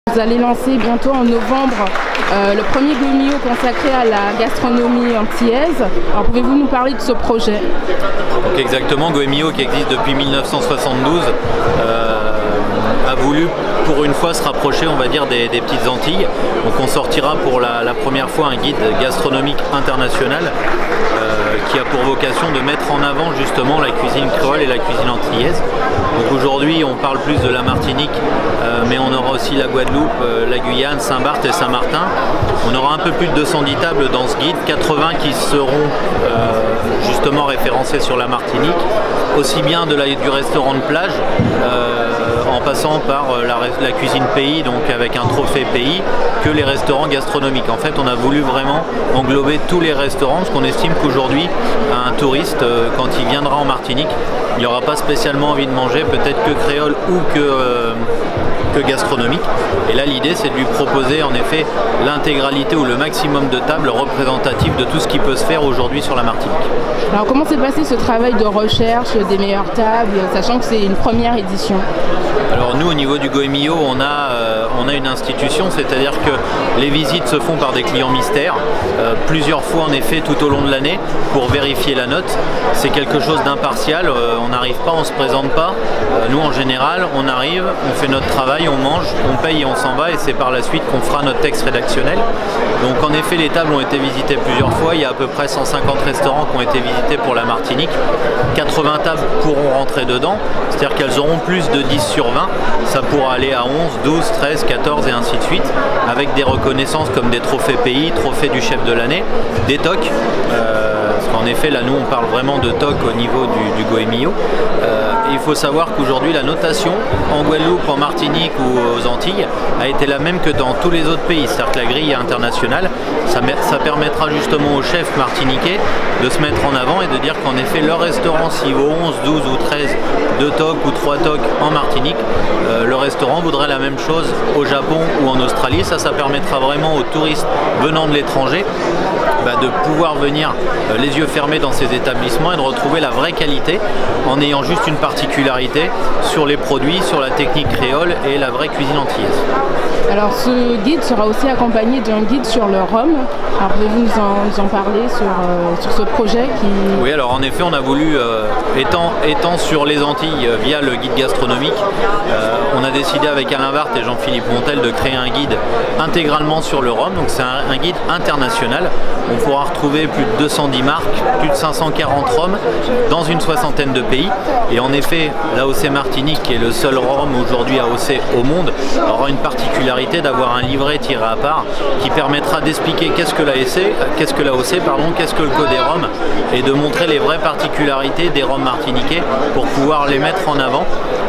Vous allez lancer bientôt en novembre le premier Goemio consacré à la gastronomie antillaise. Alors pouvez-vous nous parler de ce projet? Donc exactement, Goemio qui existe depuis 1972 a voulu pour une fois se rapprocher, on va dire, des petites Antilles. Donc on sortira pour la première fois un guide gastronomique international qui a pour vocation de mettre en avant justement la cuisine créole et la cuisine antillaise. Donc aujourd'hui on parle plus de la Martinique, mais on aura aussi la Guadeloupe, la Guyane, Saint-Barth et Saint-Martin. On aura un peu plus de 210 tables dans ce guide, 80 qui seront justement référencées sur la Martinique, aussi bien du restaurant de plage, en passant par la cuisine pays, donc avec un trophée pays, que les restaurants gastronomiques. En fait, on a voulu vraiment englober tous les restaurants, parce qu'on estime qu'aujourd'hui, un touriste, quand il viendra en Martinique, il n'aura pas spécialement envie de manger, peut-être que créole ou que gastronomique. Et là, l'idée, c'est de lui proposer en effet l'intégralité ou le maximum de tables représentatives de tout ce qui peut se faire aujourd'hui sur la Martinique. Alors, comment s'est passé ce travail de recherche des meilleures tables, sachant que c'est une première édition? Alors nous, au niveau du Goemio, on a une institution, c'est-à-dire que les visites se font par des clients mystères, plusieurs fois en effet tout au long de l'année, pour vérifier la note. C'est quelque chose d'impartial, on n'arrive pas, on ne se présente pas. Nous, en général, on arrive, on fait notre travail, on mange, on paye et on s'en va, et c'est par la suite qu'on fera notre texte rédactionnel. Donc en effet, les tables ont été visitées plusieurs fois, il y a à peu près 150 restaurants qui ont été visités pour la Martinique. 80 tables pourront rentrer dedans, c'est-à-dire qu'elles auront plus de 10 sur 20. Ça pourra aller à 11, 12, 13, 14 et ainsi de suite, avec des reconnaissances comme des trophées pays, trophées du chef de l'année, des TOC, parce qu'en effet là nous on parle vraiment de TOC au niveau du Goemio. Il faut savoir qu'aujourd'hui la notation en Guadeloupe, en Martinique ou aux Antilles a été la même que dans tous les autres pays, c'est-à-dire que la grille est internationale. Ça permettra justement aux chefs martiniquais de se mettre en avant et de dire qu'en effet leur restaurant, s'il vaut 11, 12 ou 13 2 TOC ou 3 TOC en Martinique, le restaurant voudrait la même chose au Japon ou en Australie. Ça permettra vraiment aux touristes venant de l'étranger de pouvoir venir les yeux fermés dans ces établissements et de retrouver la vraie qualité en ayant juste une particularité sur les produits, sur la technique créole et la vraie cuisine antillaise. Alors ce guide sera aussi accompagné d'un guide sur le rhum. Alors pouvez-vous nous en parler sur ce projet qui... Oui, alors en effet on a voulu, étant sur les Antilles via le guide gastronomique, on a décidé avec Alain Vart et Jean-Philippe Montel de créer un guide intégralement sur le rhum. Donc c'est un guide international. On pourra retrouver plus de 210 marques, plus de 540 rhums dans une soixantaine de pays. Et en effet, l'AOC Martinique, qui est le seul rhum aujourd'hui AOC au monde, aura une particularité d'avoir un livret tiré à part qui permettra d'expliquer qu'est-ce que l'AOC, qu'est-ce que le Codérhum, et de montrer les vraies particularités des rhums martiniquais pour pouvoir les mettre en avant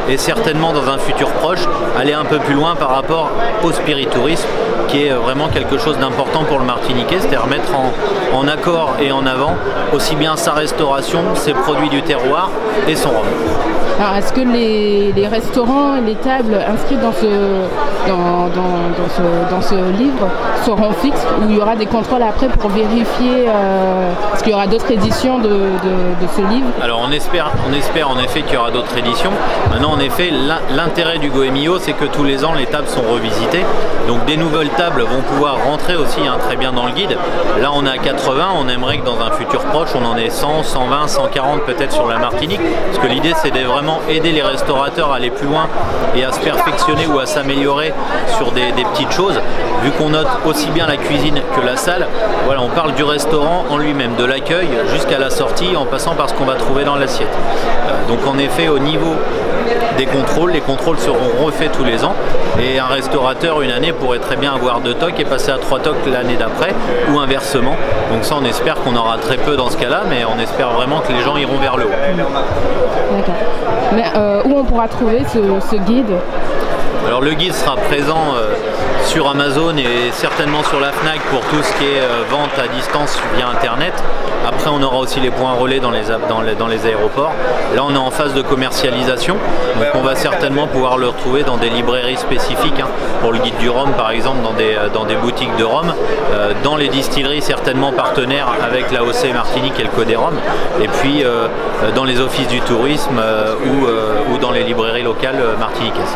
et certainement dans un futur proche aller un peu plus loin par rapport au spiritourisme, qui est vraiment quelque chose d'important pour le Martiniquais, c'est-à-dire mettre en accord et en avant aussi bien sa restauration, ses produits du terroir et son rhum. Alors est-ce que les restaurants et les tables inscrites dans ce livre seront fixes, ou il y aura des contrôles après pour vérifier est-ce qu'il y aura d'autres éditions de ce livre? Alors on espère en effet qu'il y aura d'autres éditions. Maintenant en effet l'intérêt du Goemio, c'est que tous les ans les tables sont revisitées, donc des nouvelles tables vont pouvoir rentrer aussi très bien dans le guide. Là on est à 80, on aimerait que dans un futur proche on en ait 100, 120, 140 peut-être sur la Martinique, parce que l'idée c'est de vraiment aider les restaurateurs à aller plus loin et à se perfectionner ou à s'améliorer sur des petites choses, vu qu'on note aussi bien la cuisine que la salle. Voilà, on parle du restaurant en lui-même, de l'accueil jusqu'à la sortie, en passant par ce qu'on va trouver dans l'assiette. Donc en effet au niveau des contrôles, les contrôles seront refaits tous les ans, et un restaurateur une année pourrait très bien avoir 2 TOC et passer à 3 TOC l'année d'après, ou inversement. Donc ça on espère qu'on aura très peu dans ce cas-là, mais on espère vraiment que les gens iront vers le haut. D'accord. Mais où on pourra trouver ce guide? Alors le guide sera présent sur Amazon et certainement sur la FNAC pour tout ce qui est vente à distance via internet. Après on aura aussi les points relais dans les aéroports. Là on est en phase de commercialisation, donc on va certainement pouvoir le retrouver dans des librairies spécifiques, pour le guide du rhum par exemple, dans des boutiques de rhum, dans les distilleries certainement partenaires avec l'AOC Martinique et le Codérhum, et puis dans les offices du tourisme ou dans les librairies locales martiniquaises.